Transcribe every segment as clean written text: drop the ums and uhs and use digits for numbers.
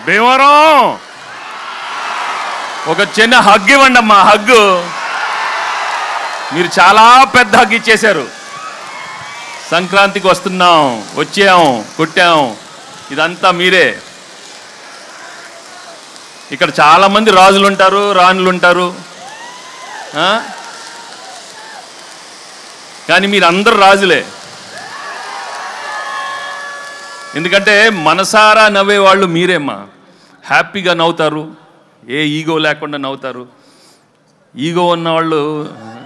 భీమవరం ఒక చిన్న హగ్ ఇవ్వండి అమ్మా. హగ్గు మీరు చాలా పెద్ద హగ్ ఇచ్చేశారు. సంక్రాంతికి వస్తున్నాం, వచ్చాం, కొట్టాం, ఇదంతా మీరే. ఇక్కడ చాలామంది రాజులు ఉంటారు, రాణులు ఉంటారు, కానీ మీరు అందరు రాజులే. ఎందుకంటే మనసారా నవ్వేవాళ్ళు మీరేమ్మా. హ్యాపీగా నవ్వుతారు, ఏ ఈగో లేకుండా నవ్వుతారు. ఈగో ఉన్నవాళ్ళు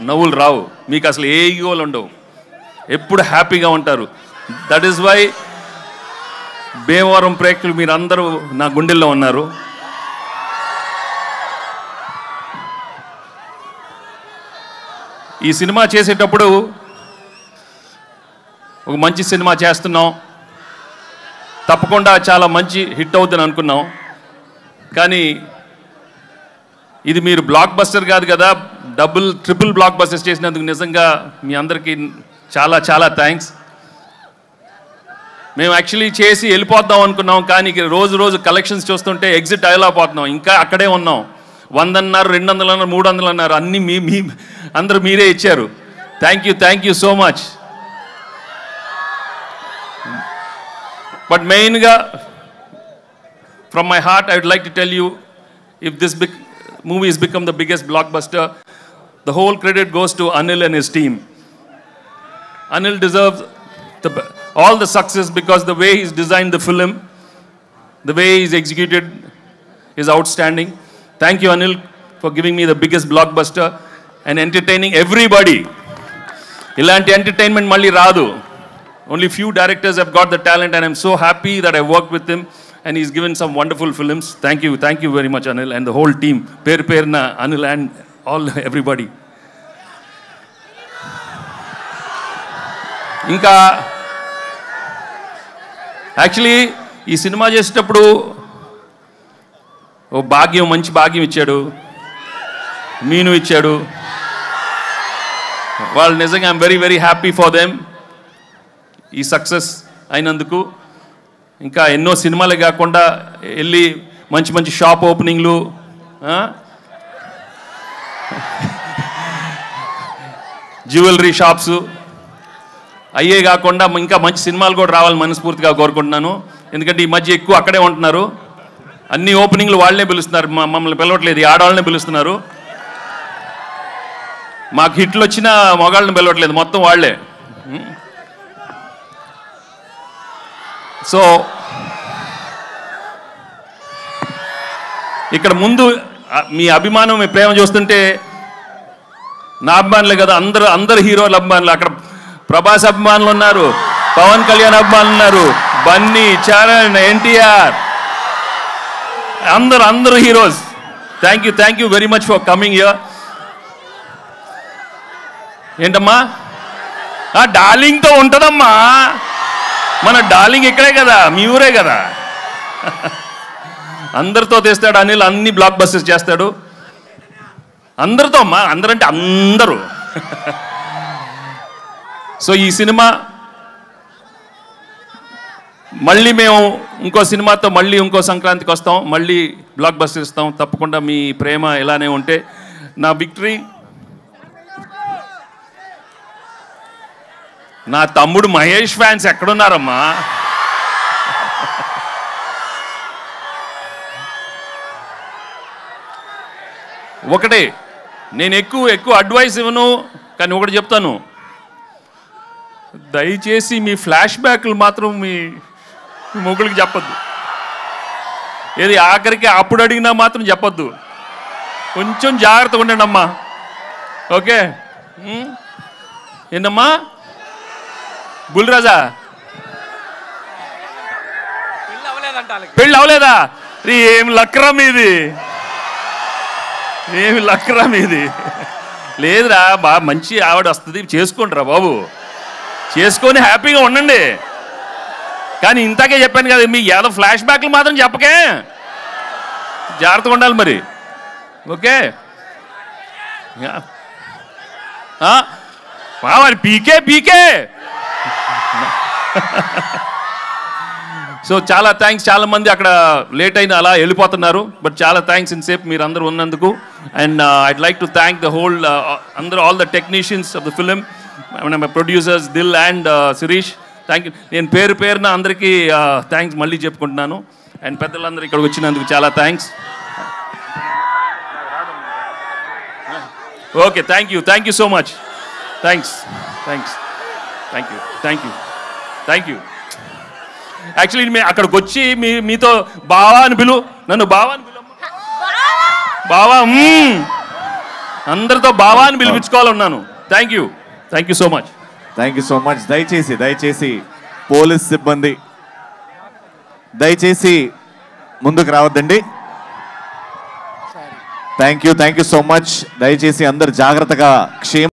నవ్వులు రావు, మీకు అసలు ఏ ఈగోలు ఉండవు, ఎప్పుడు హ్యాపీగా ఉంటారు. దట్ ఈస్ వై భీమవరం ప్రేక్షకులు మీరందరూ నా గుండెల్లో ఉన్నారు. ఈ సినిమా చేసేటప్పుడు ఒక మంచి సినిమా చేస్తున్నాం, తప్పకుండా చాలా మంచి హిట్ అవుతుందని అనుకున్నాం. కానీ ఇది మీరు బ్లాక్ బస్టర్ కాదు కదా, ట్రిపుల్ బ్లాక్ బస్టర్స్ చేసినందుకు నిజంగా మీ అందరికీ చాలా చాలా థ్యాంక్స్. మేము యాక్చువల్లీ చేసి వెళ్ళిపోద్దాం అనుకున్నాం, కానీ రోజు రోజు కలెక్షన్స్ చూస్తుంటే ఎగ్జిట్ అయ్యలేకపోతున్నాం. ఇంకా అక్కడే ఉన్నాం. 100 అన్నారు, 200 అన్నారు, 300 అన్నారు, అన్నీ మీ అందరూ మీరే ఇచ్చారు. Thank you so much. But మెయిన్గా from my heart I would like to tell you, if this movie has become the biggest blockbuster, the whole credit goes to Anil and his team. Anil deserves all the success because the way he's designed the film, the way he's executed is outstanding. Thank you, Anil, for giving me the biggest blockbuster and entertaining everybody. Ilanti entertainment malli raadu. Only few directors have got the talent, and I'm so happy that I worked with him and he's given some wonderful films. Thank you very much, Anil, and the whole team. Perna, Anil and all everybody. ఇంకా actually ఈ cinema చేసేటప్పుడు ఓ మంచి భాగ్యం ఇచ్చాడు, మీను ఇచ్చాడు. వాళ్ళు నిజంగా I'm very very happy for them ఈ సక్సెస్ అయినందుకు. ఇంకా ఎన్నో సినిమాలే కాకుండా వెళ్ళి మంచి మంచి షాప్ ఓపెనింగ్లు, జ్యువెలరీ షాప్స్ అయ్యే కాకుండా ఇంకా మంచి సినిమాలు కూడా రావాలని మనస్ఫూర్తిగా కోరుకుంటున్నాను. ఎందుకంటే ఈ మధ్య ఎక్కువ అక్కడే ఉంటున్నారు, అన్ని ఓపెనింగ్లు వాళ్ళనే పిలుస్తున్నారు, మమ్మల్ని పిలవట్లేదు, ఈ ఆడవాళ్ళనే పిలుస్తున్నారు. మాకు హిట్లు వచ్చినా మగాళ్ళని పిలవట్లేదు, మొత్తం వాళ్ళే. సో ఇక్కడ ముందు మీ అభిమానం, మీ ప్రేమ చూస్తుంటే నా అభిమానులే కదా, అందరు హీరోల అభిమానులు. అక్కడ ప్రభాస్ అభిమానులు ఉన్నారు, పవన్ కళ్యాణ్ అభిమానులు ఉన్నారు, బన్నీ, చరణ్, ఎన్టీఆర్, అందరు heroes. Thank you very much for coming here. ఏంటమ్మా డార్లింగ్తో ఉంటుందమ్మా, మన డార్లింగ్ ఇక్కడే కదా, మీ ఊరే కదా. అందరితో తెస్తాడు అనిల్, అన్ని బ్లాక్ బస్టర్స్ చేస్తాడు అందరితో అమ్మా, అందరంటే అందరూ. సో ఈ సినిమా మళ్ళీ మేము ఇంకో సినిమాతో మళ్ళీ ఇంకో సంక్రాంతికి వస్తాం, మళ్ళీ బ్లాక్ బస్టర్ ఇస్తాం. తప్పకుండా మీ ప్రేమ ఇలానే ఉంటే నా విక్టరీ. నా తమ్ముడు మహేష్ ఫ్యాన్స్ ఎక్కడున్నారమ్మా? ఒకటే, నేను ఎక్కువ అడ్వైస్ ఇవ్వను, కానీ ఒకటి చెప్తాను, దయచేసి మీ ఫ్లాష్ బ్యాక్లు మాత్రం మీ మొగుడికి చెప్పొద్దు. ఏది ఆఖరికి అప్పుడు అడిగినా మాత్రం చెప్పొద్దు. కొంచెం జాగ్రత్తగా ఉండండి అమ్మా, ఓకే? ఏంటమ్మా బుల్రాజా, పెళ్ళి అవలేదా? ఏమి లక్రా మీది, ఏమి లక్రా మీది? లేదురా బాగా మంచి ఆవిడ వస్తుంది, చేసుకోండిరా బాబు, చేసుకొని హ్యాపీగా ఉండండి. కానీ ఇంతకే చెప్పాను కదా, మీ ఏదో ఫ్లాష్ బ్యాక్లు మాత్రం చెప్పకే, జాగ్రత్తగా ఉండాలి మరి, ఓకే? మరి పీకే సో చాలా థ్యాంక్స్. చాలా మంది అక్కడ లేట్ అయిన అలా వెళ్ళిపోతున్నారు, బట్ చాలా థ్యాంక్స్ ఇన్సేపు మీరు అందరూ ఉన్నందుకు. And I'd like to thank the whole అందరూ, all the technicians of the film, my producers Dil and Shirish. Thank you. నేను పేరు పేరున అందరికీ థ్యాంక్స్ మళ్ళీ చెప్పుకుంటున్నాను. అండ్ పెద్దలందరూ ఇక్కడికి వచ్చినందుకు చాలా thanks. Okay, thank you so much. Thanks. Actually మేము అక్కడికి వచ్చి మీతో బావా అని నన్ను బావా అని బావా అందరితో బావా అని పిలిపించుకోవాలన్నాను. Thank you so much. దయచేసి పోలీస్ సిబ్బంది దయచేసి ముందుకు రావద్దండి. Thank you so much. దయచేసి అందరు జాగ్రత్తగా క్షేమ